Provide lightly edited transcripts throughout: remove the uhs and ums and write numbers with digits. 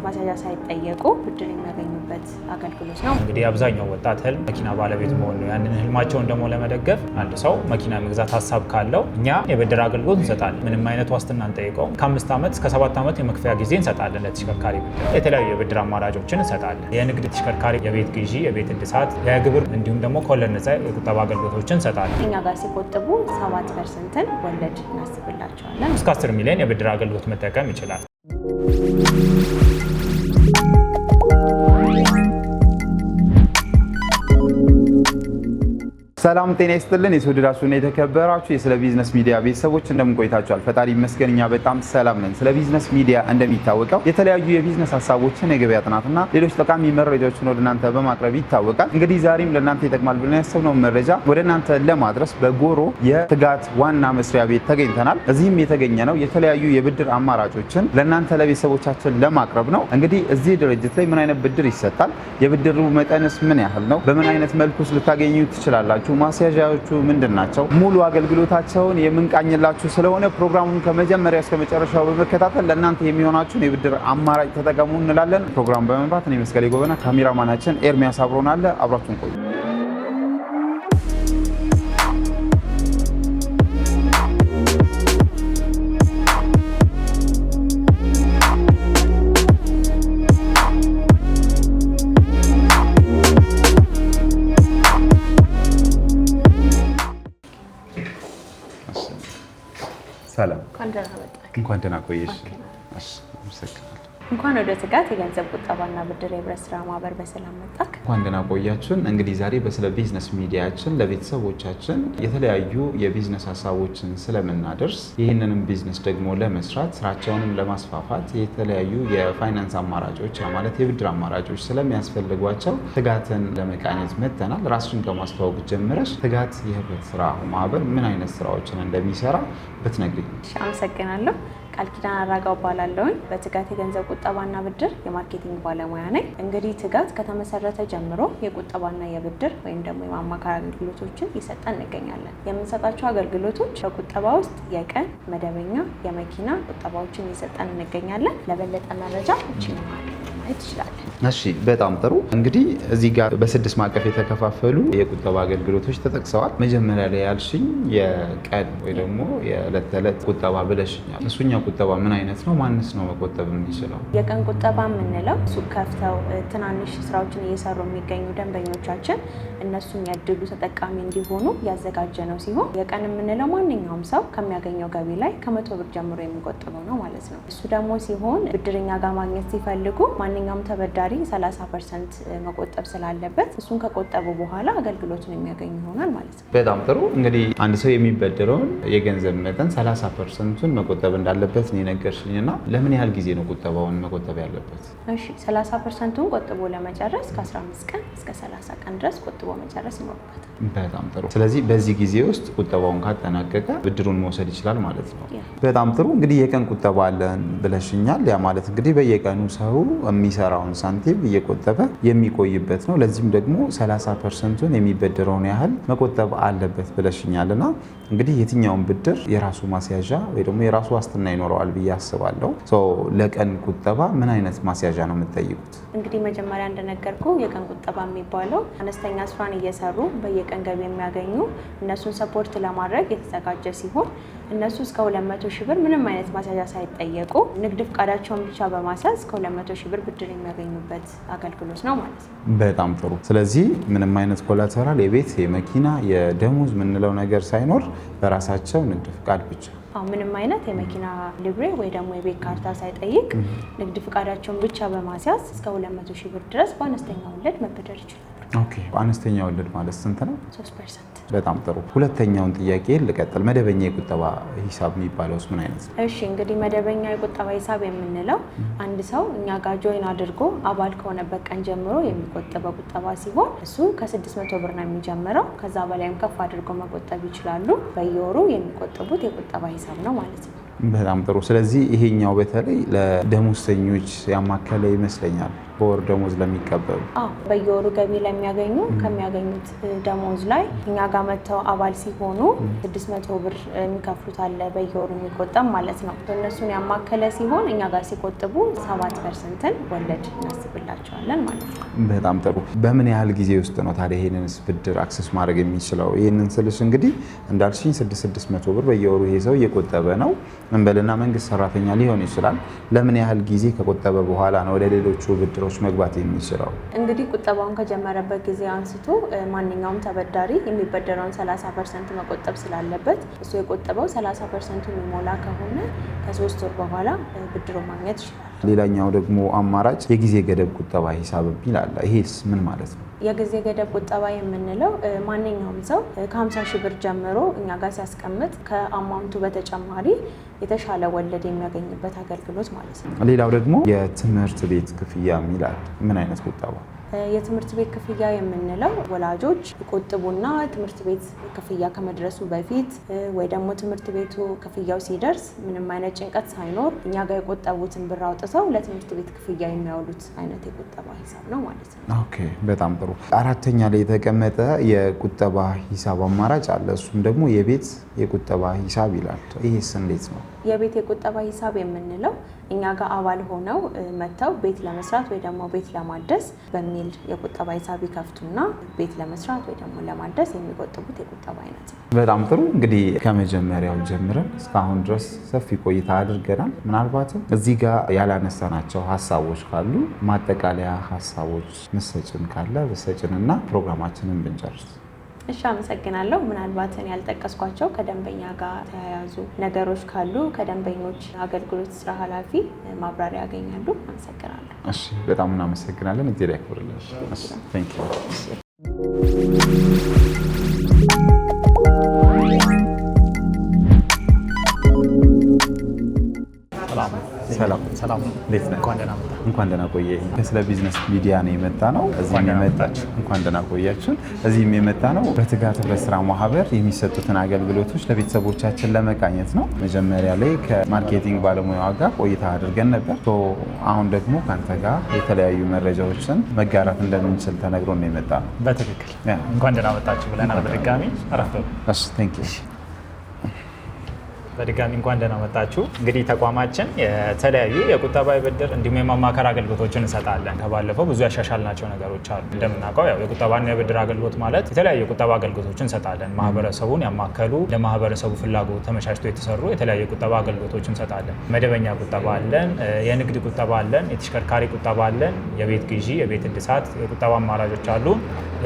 ማስያዣ ሳይጠየቁ ብድር የሚያገኙበት አገልግሎት ነው። እንግዲህ አብዛኛው ወጣት ህልም መኪና ባለቤት መሆን ነው። ያንን ህልማቸውን ደግሞ ለመደገፍ አንድ ሰው መኪና መግዛት ሀሳብ ካለው እኛ የብድር አገልግሎት እንሰጣለን። ምንም አይነት ዋስትና አንጠይቀውም። ከ5 ዓመት እስከ 7 ዓመት የመክፈያ ጊዜ እንሰጣለን። ለተሽከርካሪ ብድር የተለያዩ የብድር አማራጮችን እንሰጣለን። የንግድ ተሽከርካሪ፣ የቤት ግዢ፣ የቤት እድሳት፣ የግብር እንዲሁም ደግሞ ከወለድ ነፃ የቁጠባ አገልግሎቶችን እንሰጣለን። እኛ ጋር ሲቆጥቡ 7% ወለድ እናስብላቸዋለን። እስከ 10 ሚሊዮን የብድር አገልግሎት መጠቀም ይችላል። ሰላም ጤና ይስጥልን። የተወደዳችሁና የተከበራችሁ የስለ ቢዝነስ ሚዲያ ቤተሰቦች እንደምን ቆይታችኋል? ፈጣሪ ይመስገን እኛ በጣም ሰላም ነን። ስለ ቢዝነስ ሚዲያ እንደሚታወቀው የተለያዩ የቢዝነስ ሀሳቦችን፣ የገበያ ጥናትና ሌሎች ጠቃሚ መረጃዎችን ወደ እናንተ በማቅረብ ይታወቃል። እንግዲህ ዛሬም ለእናንተ ይጠቅማል ብለን ያሰብነውን መረጃ ወደ እናንተ ለማድረስ በጎሮ የትጋት ዋና መስሪያ ቤት ተገኝተናል። እዚህም የተገኘ ነው የተለያዩ የብድር አማራጮችን ለእናንተ ለቤተሰቦቻችን ለማቅረብ ነው። እንግዲህ እዚህ ድርጅት ላይ ምን አይነት ብድር ይሰጣል? የብድሩ መጠንስ ምን ያህል ነው? በምን አይነት መልኩስ ልታገኙ ትችላላችሁ? ማስያዣዎቹ ምንድናቸው? ሙሉ አገልግሎታቸውን የምንቃኝላችሁ ስለሆነ ፕሮግራሙን ከመጀመሪያ እስከ መጨረሻው በመከታተል ለእናንተ የሚሆናችሁን የብድር አማራጭ ተጠቀሙ እንላለን። ፕሮግራሙ በመምራት እኔ መስቀሌ ጎበና፣ ካሜራማናችን ኤርሚያስ አብሮን አለ። አብራችሁን ቆዩ። ሰላም እንኳን ደህና ቆየሽ። እንኳን ወደ ትጋት የገንዘብ ቁጠባና ብድር የህብረት ስራ ማህበር በሰላም መጣክ። እንኳን ደህና ቆያችሁን። እንግዲህ ዛሬ በስለ ቢዝነስ ሚዲያችን ለቤተሰቦቻችን የተለያዩ የቢዝነስ ሀሳቦችን ስለምናደርስ ይህንንም ቢዝነስ ደግሞ ለመስራት ስራቸውንም ለማስፋፋት የተለያዩ የፋይናንስ አማራጮች ማለት የብድር አማራጮች ስለሚያስፈልጓቸው ትጋትን ለመቃኘት መጥተናል። ራስሽን ከማስተዋወቅ ጀምረሽ ትጋት የህብረት ስራ ማህበር ምን አይነት ስራዎችን እንደሚሰራ ብትነግሪኝ። አመሰግናለሁ። ቃል ኪዳን አራጋው እባላለሁ። በትጋት የገንዘብ ቁጠባና ብድር የማርኬቲንግ ባለሙያ ነኝ። እንግዲህ ትጋት ከተመሰረተ ጀምሮ የቁጠባና የብድር ወይም ደግሞ የማማከር አገልግሎቶችን እየሰጠን እንገኛለን። የምንሰጣቸው አገልግሎቶች በቁጠባ ውስጥ የቀን፣ መደበኛ፣ የመኪና ቁጠባዎችን እየሰጠን እንገኛለን። ለበለጠ መረጃ ማየት ትችላለን። እሺ፣ በጣም ጥሩ። እንግዲህ እዚህ ጋር በ6 ማዕቀፍ የተከፋፈሉ የቁጠባ አገልግሎቶች ተጠቅሰዋል። መጀመሪያ ላይ ያልሽኝ የቀን ወይ ደግሞ የዕለት ተዕለት ቁጠባ ብለሽኛል። እሱኛው ቁጠባ ምን አይነት ነው? ማንስ ነው መቆጠብ የሚችለው? የቀን ቁጠባ የምንለው ሱቅ ከፍተው ትናንሽ ስራዎችን እየሰሩ የሚገኙ ደንበኞቻችን እነሱም የእድሉ ተጠቃሚ እንዲሆኑ ያዘጋጀ ነው ሲሆን የቀን የምንለው ማንኛውም ሰው ከሚያገኘው ገቢ ላይ ከ100 ብር ጀምሮ የሚቆጥበው ነው ማለት ነው። እሱ ደግሞ ሲሆን ብድርኛ ጋር ማግኘት ሲፈልጉ ማንኛውም ተበዳሪ 30% መቆጠብ ስላለበት እሱን ከቆጠቡ በኋላ አገልግሎቱን የሚያገኙ ይሆናል ማለት ነው። በጣም ጥሩ። እንግዲህ አንድ ሰው የሚበደረውን የገንዘብ መጠን 30%ን መቆጠብ እንዳለበት ነው የነገርሽኝና ለምን ያህል ጊዜ ነው ቁጠባውን መቆጠብ ያለበት? እሺ፣ 30%ን ቆጥቦ ለመጨረስ ከ15 ቀን እስከ 30 ቀን ድረስ ቆጥቦ መጨረስ ይኖርበታል። በጣም ጥሩ። ስለዚህ በዚህ ጊዜ ውስጥ ቁጠባውን ካጠናቀቀ ብድሩን መውሰድ ይችላል ማለት ነው። በጣም ጥሩ። እንግዲህ የቀን ቁጠባ አለን ብለሽኛል። ያ ማለት እንግዲህ በየቀኑ ሰው የሚሰራውን ሳንቲም እየቆጠበ የሚቆይበት ነው። ለዚህም ደግሞ 30%ን የሚበደረውን ያህል መቆጠብ አለበት ብለሽኛልና እንግዲህ የትኛውን ብድር የራሱ ማስያዣ ወይ ደግሞ የራሱ ዋስትና ይኖረዋል ብዬ አስባለሁ። ለቀን ቁጠባ ምን አይነት ማስያዣ ነው የምትጠይቁት? እንግዲህ መጀመሪያ እንደነገርኩ የቀን ቁጠባ የሚባለው አነስተኛ ስራን እየሰሩ በየቀን ገቢ የሚያገኙ እነሱን ሰፖርት ለማድረግ የተዘጋጀ ሲሆን እነሱ እስከ 200 ሺህ ብር ምንም አይነት ማስያዣ ሳይጠየቁ ንግድ ፍቃዳቸውን ብቻ በማስያዝ እስከ 200 ሺህ ብር ብድር የሚያገኙበት አገልግሎት ነው ማለት ነው። በጣም ጥሩ። ስለዚህ ምንም አይነት ኮላተራል፣ የቤት የመኪና የደሞዝ የምንለው ነገር ሳይኖር በራሳቸው ንግድ ፍቃድ ብቻ ምንም አይነት የመኪና ሊብሬ ወይ ደግሞ የቤት ካርታ ሳይጠይቅ ንግድ ፍቃዳቸውን ብቻ በማስያዝ እስከ 200 ሺህ ብር ድረስ በአነስተኛ ወለድ መበደር ይችላሉ። ኦኬ፣ በአነስተኛ ወለድ ማለት ስንት ነው? 3%። በጣም ጥሩ። ሁለተኛውን ጥያቄ ልቀጥል። መደበኛ የቁጠባ ሂሳብ የሚባለውስ ምን አይነት ነው? እሺ፣ እንግዲህ መደበኛ የቁጠባ ሂሳብ የምንለው አንድ ሰው እኛ ጋር ጆይን አድርጎ አባል ከሆነበት ቀን ጀምሮ የሚቆጠበው ቁጠባ ሲሆን እሱ ከ600 ብር ነው የሚጀምረው። ከዛ በላይም ከፍ አድርጎ መቆጠብ ይችላሉ። በየወሩ የሚቆጥቡት የቁጠባ ሂሳብ ነው ማለት ነው። በጣም ጥሩ። ስለዚህ ይሄኛው በተለይ ለደሞዝተኞች ያማከለ ይመስለኛል። በወር ደሞዝ ለሚቀበሉ? በየወሩ ገቢ ለሚያገኙ ከሚያገኙት ደሞዝ ላይ እኛ ጋር መጥተው አባል ሲሆኑ 600 ብር የሚከፍሉት አለ በየወሩ የሚቆጠብ ማለት ነው። እነሱን ያማከለ ሲሆን እኛ ጋር ሲቆጥቡ 7%ን ወለድ እናስብላቸዋለን ማለት ነው። በጣም ጥሩ። በምን ያህል ጊዜ ውስጥ ነው ታዲያ ይሄንን ብድር አክሰስ ማድረግ የሚችለው? ይሄንን ስልሽ እንግዲህ እንዳልሽኝ 600 ብር በየወሩ ይሄ ሰው እየቆጠበ ነው እንበልና መንግስት ሰራተኛ ሊሆን ይችላል። ለምን ያህል ጊዜ ከቆጠበ በኋላ ነው ወደ ሌሎቹ ብድሮች መግባት የሚችለው? እንግዲህ ቁጠባውን ከጀመረበት ጊዜ አንስቶ ማንኛውም ተበዳሪ የሚበደረውን 30% መቆጠብ ስላለበት እሱ የቆጠበው 30% የሚሞላ ከሆነ ከ3 ወር በኋላ ብድሮ ማግኘት ይችላል። ሌላኛው ደግሞ አማራጭ የጊዜ ገደብ ቁጠባ ሂሳብ ይላል። ይሄስ ምን ማለት ነው? የጊዜ ገደብ ቁጠባ የምንለው ማንኛውም ሰው ከ50 ሺህ ብር ጀምሮ እኛ ጋር ሲያስቀምጥ ከአማውንቱ በተጨማሪ የተሻለ ወለድ የሚያገኝበት አገልግሎት ማለት ነው። ሌላው ደግሞ የትምህርት ቤት ክፍያ ይላል። ምን አይነት ቁጠባ? የትምህርት ቤት ክፍያ የምንለው ወላጆች ይቆጥቡና ትምህርት ቤት ክፍያ ከመድረሱ በፊት ወይ ደግሞ ትምህርት ቤቱ ክፍያው ሲደርስ ምንም አይነት ጭንቀት ሳይኖር እኛ ጋር የቆጠቡትን ብር አውጥተው ለትምህርት ቤት ክፍያ የሚያውሉት አይነት የቁጠባ ሂሳብ ነው ማለት ነው። ኦኬ፣ በጣም ጥሩ። አራተኛ ላይ የተቀመጠ የቁጠባ ሂሳብ አማራጭ አለ። እሱም ደግሞ የቤት የቁጠባ ሂሳብ ይላል። ይሄስ እንዴት ነው? የቤት የቁጠባ ሂሳብ የምንለው እኛ ጋር አባል ሆነው መጥተው ቤት ለመስራት ወይ ደግሞ ቤት ለማደስ በሚል የቁጠባ ሂሳብ ይከፍቱና ቤት ለመስራት ወይ ደግሞ ለማደስ የሚቆጥቡት የቁጠባ አይነት ነው። በጣም ጥሩ። እንግዲህ ከመጀመሪያው ጀምረን እስካሁን ድረስ ሰፊ ቆይታ አድርገናል። ምናልባትም እዚህ ጋር ያላነሳናቸው ሀሳቦች ካሉ ማጠቃለያ ሀሳቦች መሰጭን ካለ በሰጭንና ፕሮግራማችንን ብንጨርስ። እሺ፣ አመሰግናለሁ። ምናልባትን ያልጠቀስኳቸው ከደንበኛ ጋር ተያያዙ ነገሮች ካሉ ከደንበኞች አገልግሎት ስራ ኃላፊ ማብራሪያ ያገኛሉ። አመሰግናለሁ። እሺ፣ በጣም እናመሰግናለን። እዚህ ላይ ያክብርልን። ታንክ ዩ። ሰላም ሰላም፣ እንዴት ነህ? እንኳን ደህና ቆየህ። ስለ ቢዝነስ ሚዲያ ነው የመጣ ነው። እዚህም የመጣችሁ እንኳን ደህና ቆያችሁ። እዚህም የመጣ ነው በትጋት በስራ ማህበር የሚሰጡትን አገልግሎቶች ለቤተሰቦቻችን ለመቃኘት ነው። መጀመሪያ ላይ ከማርኬቲንግ ባለሙያዋ ጋር ቆይታ አድርገን ነበር። አሁን ደግሞ ከአንተ ጋር የተለያዩ መረጃዎችን መጋራት እንደምንችል ተነግሮ ነው የመጣ ነው። በትክክል እንኳን ደህና መጣችሁ ብለናል። በድጋሚ አረፈ። እሺ፣ ቴንክ ዩ። በድጋሚ እንኳን ደህና መጣችሁ። እንግዲህ ተቋማችን የተለያዩ የቁጠባ የብድር እንዲሁም የማማከር አገልግሎቶችን እንሰጣለን። ከባለፈው ብዙ ያሻሻልናቸው ነገሮች አሉ። እንደምናውቀው ያው የቁጠባና የብድር አገልግሎት ማለት የተለያዩ የቁጠባ አገልግሎቶችን እንሰጣለን። ማህበረሰቡን ያማከሉ ለማህበረሰቡ ፍላጎት ተመቻችቶ የተሰሩ የተለያዩ የቁጠባ አገልግሎቶችን እንሰጣለን። መደበኛ ቁጠባ አለን፣ የንግድ ቁጠባ አለን፣ የተሽከርካሪ ቁጠባ አለን፣ የቤት ግዢ፣ የቤት እድሳት የቁጠባ አማራጮች አሉ፣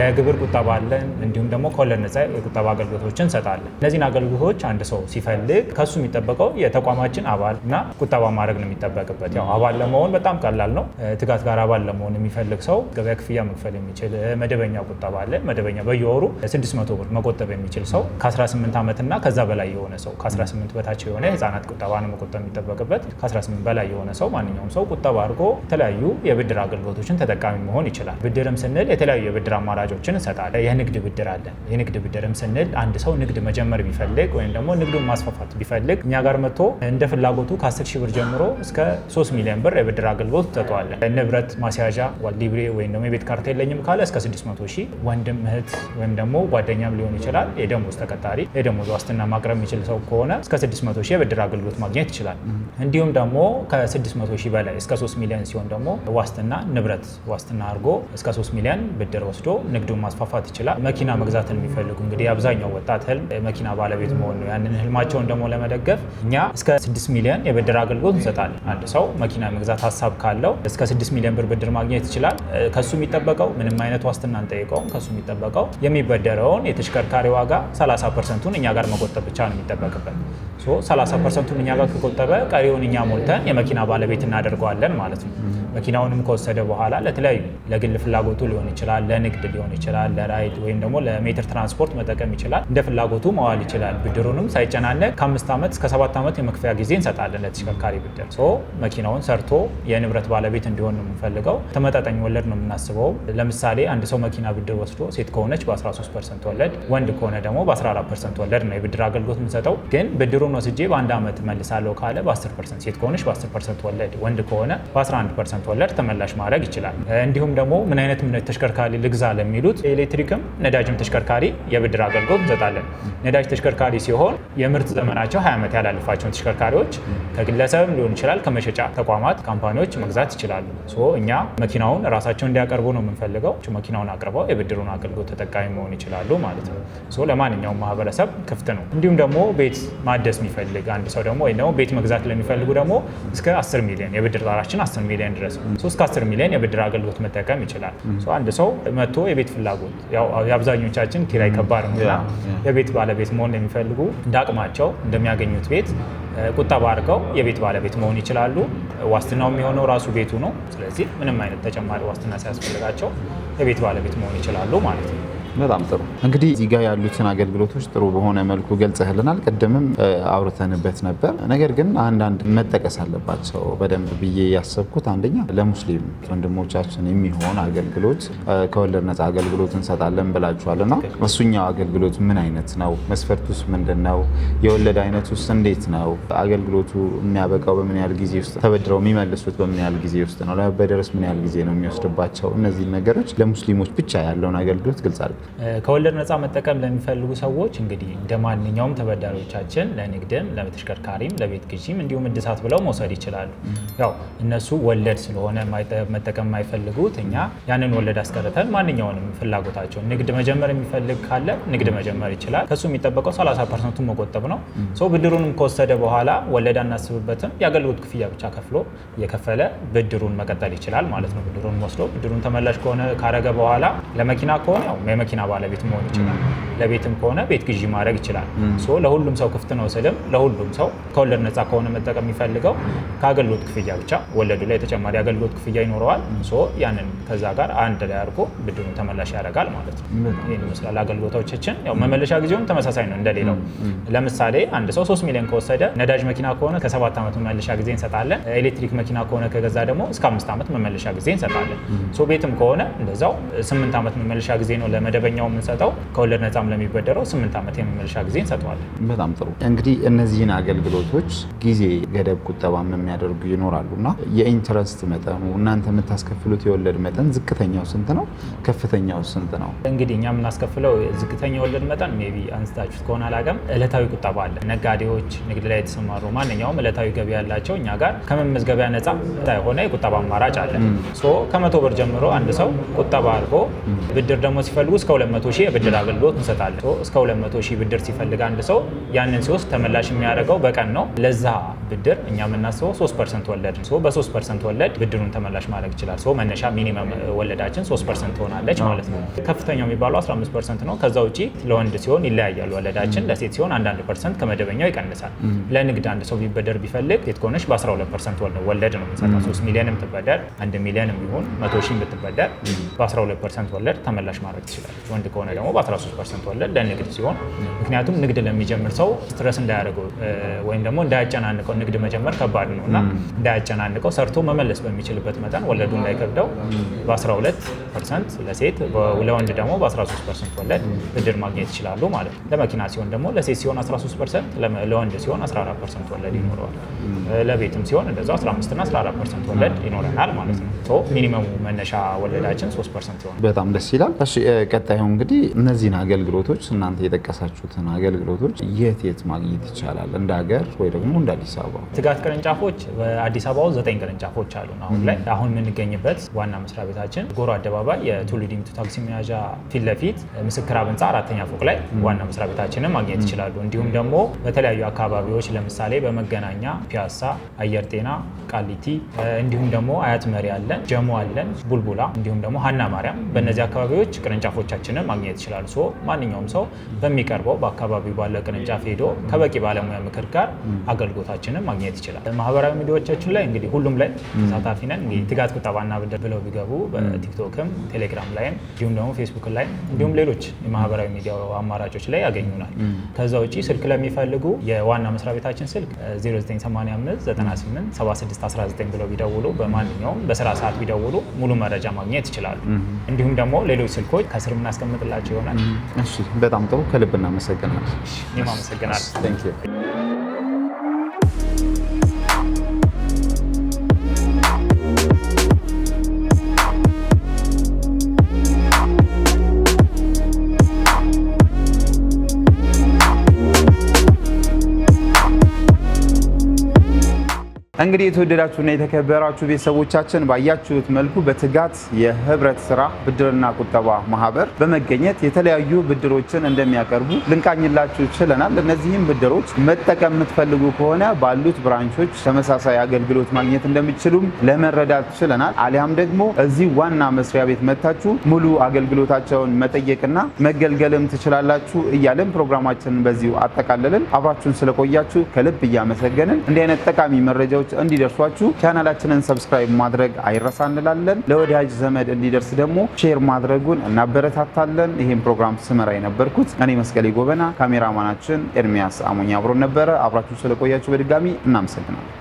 የግብር ቁጠባ አለን፣ እንዲሁም ደግሞ ከወለድ ነፃ የቁጠባ አገልግሎቶችን እንሰጣለን። እነዚህን አገልግሎቶች አንድ ሰው ሲፈልግ ከሱ የሚጠበቀው የተቋማችን አባል እና ቁጠባ ማድረግ ነው የሚጠበቅበት። ያው አባል ለመሆን በጣም ቀላል ነው። ትጋት ጋር አባል ለመሆን የሚፈልግ ሰው ገበያ ክፍያ መክፈል የሚችል መደበኛ ቁጠባ አለ። መደበኛ በየወሩ 600 ብር መቆጠብ የሚችል ሰው ከ18 ዓመትና ከዛ በላይ የሆነ ሰው ከ18 በታች የሆነ የህፃናት ቁጠባ ነው መቆጠብ የሚጠበቅበት። ከ18 በላይ የሆነ ሰው ማንኛውም ሰው ቁጠባ አድርጎ የተለያዩ የብድር አገልግሎቶችን ተጠቃሚ መሆን ይችላል። ብድርም ስንል የተለያዩ የብድር አማራጮችን እንሰጣለን። የንግድ ብድር አለን። የንግድ ብድርም ስንል አንድ ሰው ንግድ መጀመር ቢፈልግ ወይም ደግሞ ንግዱን ማስፋፋት ቢፈልግ እኛ ጋር መጥቶ እንደ ፍላጎቱ ከ10 ሺህ ብር ጀምሮ እስከ 3 ሚሊዮን ብር የብድር አገልግሎት ተጠዋለን። ንብረት ማስያዣ ሊብሬ ወይም ደግሞ የቤት ካርታ የለኝም ካለ እስከ 600 ሺህ፣ ወንድም እህት ወይም ደግሞ ጓደኛም ሊሆን ይችላል። የደሞዝ ተቀጣሪ የደሞዝ ዋስትና ማቅረብ የሚችል ሰው ከሆነ እስከ 600 ሺህ የብድር አገልግሎት ማግኘት ይችላል። እንዲሁም ደግሞ ከ600 ሺህ በላይ እስከ 3 ሚሊዮን ሲሆን ደግሞ ዋስትና ንብረት ዋስትና አድርጎ እስከ 3 ሚሊዮን ብድር ወስዶ ንግዱን ማስፋፋት ይችላል። መኪና መግዛትን የሚፈልጉ እንግዲህ አብዛኛው ወጣት ህልም መኪና ባለቤት መሆን ነው። ያንን ህልማቸውን ደግሞ ለመደገፍ እኛ እስከ 6 ሚሊዮን የብድር አገልግሎት እንሰጣለን። አንድ ሰው መኪና መግዛት ሀሳብ ካለው እስከ 6 ሚሊዮን ብር ብድር ማግኘት ይችላል። ከሱ የሚጠበቀው ምንም አይነት ዋስትና አንጠይቀውም። ከሱ የሚጠበቀው የሚበደረውን የተሽከርካሪ ዋጋ 30%ን እኛ ጋር መቆጠብ ብቻ ነው የሚጠበቅበት። 30%ን እኛ ጋር ከቆጠበ ቀሪውን እኛ ሞልተን የመኪና ባለቤት እናደርገዋለን ማለት ነው። መኪናውንም ከወሰደ በኋላ ለተለያዩ ለግል ፍላጎቱ ሊሆን ይችላል፣ ለንግድ ሊሆን ይችላል፣ ለራይድ ወይም ደግሞ ለሜትር ትራንስፖርት መጠቀም ይችላል። እንደ ፍላጎቱ መዋል ይችላል። ብድሩንም ሳይጨናነቅ ከ5 ከ5 ዓመት እስከ 7 ዓመት የመክፈያ ጊዜ እንሰጣለን ለተሽከርካሪ ብድር። መኪናውን ሰርቶ የንብረት ባለቤት እንዲሆን ነው የምንፈልገው። ተመጣጣኝ ወለድ ነው የምናስበው። ለምሳሌ አንድ ሰው መኪና ብድር ወስዶ ሴት ከሆነች በ13% ወለድ፣ ወንድ ከሆነ ደግሞ በ14% ወለድ ነው የብድር አገልግሎት የምንሰጠው። ግን ብድሩን ወስጄ በአንድ ዓመት መልሳለሁ ካለ በ10%፣ ሴት ከሆነች በ10% ወለድ፣ ወንድ ከሆነ በ11% ወለድ ተመላሽ ማድረግ ይችላል። እንዲሁም ደግሞ ምን አይነት ተሽከርካሪ ልግዛ ለሚሉት ኤሌክትሪክም ነዳጅም ተሽከርካሪ የብድር አገልግሎት እንሰጣለን። ነዳጅ ተሽከርካሪ ሲሆን የምርት ዘመናቸው 20 ዓመት ያላለፋቸውን ተሽከርካሪዎች ከግለሰብም ሊሆን ይችላል ከመሸጫ ተቋማት ካምፓኒዎች መግዛት ይችላሉ። እኛ መኪናውን ራሳቸው እንዲያቀርቡ ነው የምንፈልገው። መኪናውን አቅርበው የብድሩን አገልግሎት ተጠቃሚ መሆን ይችላሉ ማለት ነው። ለማንኛውም ማህበረሰብ ክፍት ነው። እንዲሁም ደግሞ ቤት ማደስ የሚፈልግ አንድ ሰው ደግሞ ወይ ደግሞ ቤት መግዛት ለሚፈልጉ ደግሞ እስከ 10 ሚሊዮን የብድር ጣራችን 10 ሚሊዮን ድረስ እስከ 10 ሚሊዮን የብድር አገልግሎት መጠቀም ይችላል። አንድ ሰው መጥቶ የቤት ፍላጎት የአብዛኞቻችን ኪራይ ከባድ ነው። የቤት ባለቤት መሆን የሚፈልጉ እንደ አቅማቸው እንደሚያገኙት ቤት ቁጠባ አድርገው የቤት ባለቤት መሆን ይችላሉ። ዋስትናው የሚሆነው ራሱ ቤቱ ነው። ስለዚህ ምንም አይነት ተጨማሪ ዋስትና ሳያስፈልጋቸው የቤት ባለቤት መሆን ይችላሉ ማለት ነው። በጣም ጥሩ። እንግዲህ እዚህ ጋር ያሉትን አገልግሎቶች ጥሩ በሆነ መልኩ ገልጸህልናል። ቅድምም አውርተንበት ነበር። ነገር ግን አንዳንድ መጠቀስ አለባቸው በደንብ ብዬ ያሰብኩት አንደኛ ለሙስሊም ወንድሞቻችን የሚሆን አገልግሎት ከወለድ ነፃ አገልግሎት እንሰጣለን ብላችኋል እና እሱኛው አገልግሎት ምን አይነት ነው? መስፈርቱስ ምንድን ነው? የወለድ አይነት ውስጥ እንዴት ነው? አገልግሎቱ የሚያበቃው በምን ያህል ጊዜ ውስጥ፣ ተበድረው የሚመልሱት በምን ያህል ጊዜ ውስጥ ነው? ለመበደርስ ምን ያህል ጊዜ ነው የሚወስድባቸው? እነዚህ ነገሮች ለሙስሊሞች ብቻ ያለውን አገልግሎት ግልጽ አድርገን ከወለድ ነፃ መጠቀም ለሚፈልጉ ሰዎች እንግዲህ እንደ ማንኛውም ተበዳሪዎቻችን ለንግድም፣ ለተሽከርካሪም፣ ለቤት ግዢም እንዲሁም እድሳት ብለው መውሰድ ይችላሉ። ያው እነሱ ወለድ ስለሆነ መጠቀም የማይፈልጉት እኛ ያንን ወለድ አስቀርተን ማንኛውንም ፍላጎታቸውን ንግድ መጀመር የሚፈልግ ካለ ንግድ መጀመር ይችላል። ከሱ የሚጠበቀው 30% መቆጠብ ነው። ብድሩንም ከወሰደ በኋላ ወለድ አናስብበትም። የአገልግሎት ክፍያ ብቻ ከፍሎ እየከፈለ ብድሩን መቀጠል ይችላል ማለት ነው። ብድሩን ወስዶ ብድሩን ተመላሽ ከሆነ ካረገ በኋላ ለመኪና ከሆነ የመኪና ባለቤት መሆን ይችላል። ለቤትም ከሆነ ቤት ግዢ ማድረግ ይችላል። ለሁሉም ሰው ክፍት ነው ስልም ለሁሉም ሰው ከወለድ ነፃ ከሆነ መጠቀም የሚፈልገው ከአገልግሎት ክፍያ ብቻ ወለዱ ላይ ተጨማሪ አገልግሎት ክፍያ ይኖረዋል። ያንን ከዛ ጋር አንድ ላይ አድርጎ ብድሩን ተመላሽ ያደርጋል ማለት ነው። ይህን ይመስላል አገልግሎቶቻችን። መመለሻ ጊዜውም ተመሳሳይ ነው እንደሌለው። ለምሳሌ አንድ ሰው 3 ሚሊዮን ከወሰደ ነዳጅ መኪና ከሆነ ከ7 ዓመት መመለሻ ጊዜ እንሰጣለን። ኤሌክትሪክ መኪና ከሆነ ከገዛ ደግሞ እስከ 5 ዓመት መመለሻ ጊዜ እንሰጣለን። ቤትም ከሆነ እንደዛው 8 ዓመት መመለሻ ጊዜ ነው ለመደበኛው የምንሰጠው። ከወለድ ነፃም ለሚበደረው 8 ዓመት የመመለሻ ጊዜ እንሰጠዋለን። በጣም ጥሩ። እንግዲህ እነዚህን አገልግሎቶች ጊዜ ገደብ ቁጠባም የሚያደርጉ ይኖራሉ እና የኢንትረስት መጠኑ እናንተ የምታስከፍሉት የወለድ መጠን ዝቅተኛው ስንት ነው? ከፍተኛው ስንት ነው? እንግዲህ እኛ የምናስከፍለው ዝቅተኛ የወለድ መጠን ሜይ ቢ አንስታችሁት ከሆነ አላውቅም፣ ዕለታዊ ቁጠባ አለ። ነጋዴዎች፣ ንግድ ላይ የተሰማሩ ማንኛውም ዕለታዊ ገቢ ያላቸው እኛ ጋር ከመመዝገቢያ ነፃ የሆነ የቁጠባ አማራጭ አለ። ከ100 ብር ጀምሮ አንድ ሰው ቁጠባ አድርጎ ብድር ደግሞ ሲፈልጉ እስከ 200,000 የብድር አገልግሎት እንሰጣለን። እስከ 200,000 ብድር ሲፈልግ አንድ ሰው ያንን ሲወስድ ተመላሽ የሚያደርገው በቀን ነው። ለዛ ብድር እኛ የምናስበው 3% ወለድ ነው። በ3% ወለድ ብድሩን ተመላሽ ማድረግ ይችላል። መነሻ ሚኒመም ወለዳችን 3% ትሆናለች ማለት ነው። ከፍተኛው የሚባለው 15% ነው። ከዛ ውጪ ለወንድ ሲሆን ይለያያል ወለዳችን። ለሴት ሲሆን 1% ከመደበኛው ይቀንሳል። ለንግድ አንድ ሰው ቢበደር ቢፈልግ ሴት ከሆነች በ12% ወለድ ነው የምንሰጠው። 3 ሚሊዮንም ብትበደር 1 ሚሊዮንም ቢሆን 100,000 ብትበደር በ12% ወለድ ተመላሽ ማድረግ ትችላለች። ወንድ ከሆነ ደግሞ በ13% ወለድ ለንግድ ሲሆን፣ ምክንያቱም ንግድ ለሚጀምር ሰው ስትረስ እንዳያደርገው ወይም ደግሞ እንዳያጨናንቀው፣ ንግድ መጀመር ከባድ ነው እና እንዳያጨናንቀው ሰርቶ መመለስ በሚችልበት መጠን ወለዱ እንዳይከብደው በ12% ለሴት ለወንድ ደግሞ በ13% ወለድ ብድር ማግኘት ይችላሉ ማለት ነው። ለመኪና ሲሆን ደግሞ ለሴት ሲሆን 13%፣ ለወንድ ሲሆን 14% ወለድ ይኖረዋል። ለቤትም ሲሆን እንደዛው 15 እና 14% ወለድ ይኖረናል ማለት ነው። ሚኒመሙ መነሻ ወለዳችን 3% ይሆናል። በጣም ደስ ይላል። እሺ ቀጣዩ እንግዲህ እነዚህን አገልግሎቶች እናንተ የጠቀሳችሁትን አገልግሎቶች የት ማግኘት ይቻላል? እንደ ሀገር ወይ ደግሞ እንደ አዲስ አበባ? ትጋት ቅርንጫፎች በአዲስ አበባ 9 ቅርንጫፎች አሉ። አሁን ላይ የምንገኝበት ዋና መስሪያ ቤታችን ጎሮ አደባባይ የቱሉ ዲምቱ ታክሲ መያዣ ፊት ለፊት ምስክር ህንፃ 4ኛ ፎቅ ላይ ዋና መስሪያ ቤታችንን ማግኘት ይችላሉ። እንዲሁም ደግሞ በተለያዩ አካባቢዎች ለምሳሌ በመገናኛ ፒያሳ፣ አየር ጤና፣ ቃሊቲ እንዲሁም ደግሞ አያት መሪ አለን፣ ጀሞ አለን፣ ቡልቡላ እንዲሁም ደግሞ ሀና ማርያም በእነዚህ አካባቢዎች ቅርንጫፎቻችን አገልግሎታችንን ማግኘት ይችላል። ማንኛውም ሰው በሚቀርበው በአካባቢው ባለ ቅርንጫፍ ሄዶ ከበቂ ባለሙያ ምክር ጋር አገልግሎታችንን ማግኘት ይችላል። ማህበራዊ ሚዲያዎቻችን ላይ እንግዲህ ሁሉም ላይ ተሳታፊ ነን። ትጋት ቁጠባና ብድር ብለው ቢገቡ በቲክቶክም ቴሌግራም ላይም እንዲሁም ደግሞ ፌስቡክ ላይ እንዲሁም ሌሎች የማህበራዊ ሚዲያ አማራጮች ላይ ያገኙናል። ከዛ ውጪ ስልክ ለሚፈልጉ የዋና መስሪያ ቤታችን ስልክ 0985987619 ብለው ቢደውሉ በማንኛውም በስራ ሰዓት ቢደውሉ ሙሉ መረጃ ማግኘት ይችላሉ። እንዲሁም ደግሞ ሌሎች ስልኮች ከስር የምናስቀምጥላቸው ይሆናል። እሺ፣ በጣም ጥሩ። ከልብ እናመሰግናለን። እኔም አመሰግናለሁ። እንግዲህ የተወደዳችሁና የተከበራችሁ ቤተሰቦቻችን ባያችሁት መልኩ በትጋት የህብረት ስራ ብድርና ቁጠባ ማህበር በመገኘት የተለያዩ ብድሮችን እንደሚያቀርቡ ልንቃኝላችሁ ችለናል። እነዚህም ብድሮች መጠቀም የምትፈልጉ ከሆነ ባሉት ብራንቾች ተመሳሳይ አገልግሎት ማግኘት እንደሚችሉም ለመረዳት ችለናል። አሊያም ደግሞ እዚህ ዋና መስሪያ ቤት መታችሁ ሙሉ አገልግሎታቸውን መጠየቅና መገልገልም ትችላላችሁ እያለን ፕሮግራማችንን በዚሁ አጠቃለልን። አብራችሁን ስለቆያችሁ ከልብ እያመሰገንን እንዲህ አይነት ጠቃሚ መረጃዎች እንዲደርሷችሁ ቻናላችንን ሰብስክራይብ ማድረግ አይረሳ እንላለን። ለወዳጅ ዘመድ እንዲደርስ ደግሞ ሼር ማድረጉን እናበረታታለን። ይህን ፕሮግራም ስመራ የነበርኩት እኔ መስቀሌ ጎበና፣ ካሜራማናችን ኤርሚያስ አሞኛ አብሮን ነበረ። አብራችሁ ስለቆያችሁ በድጋሚ እናመሰግናለን።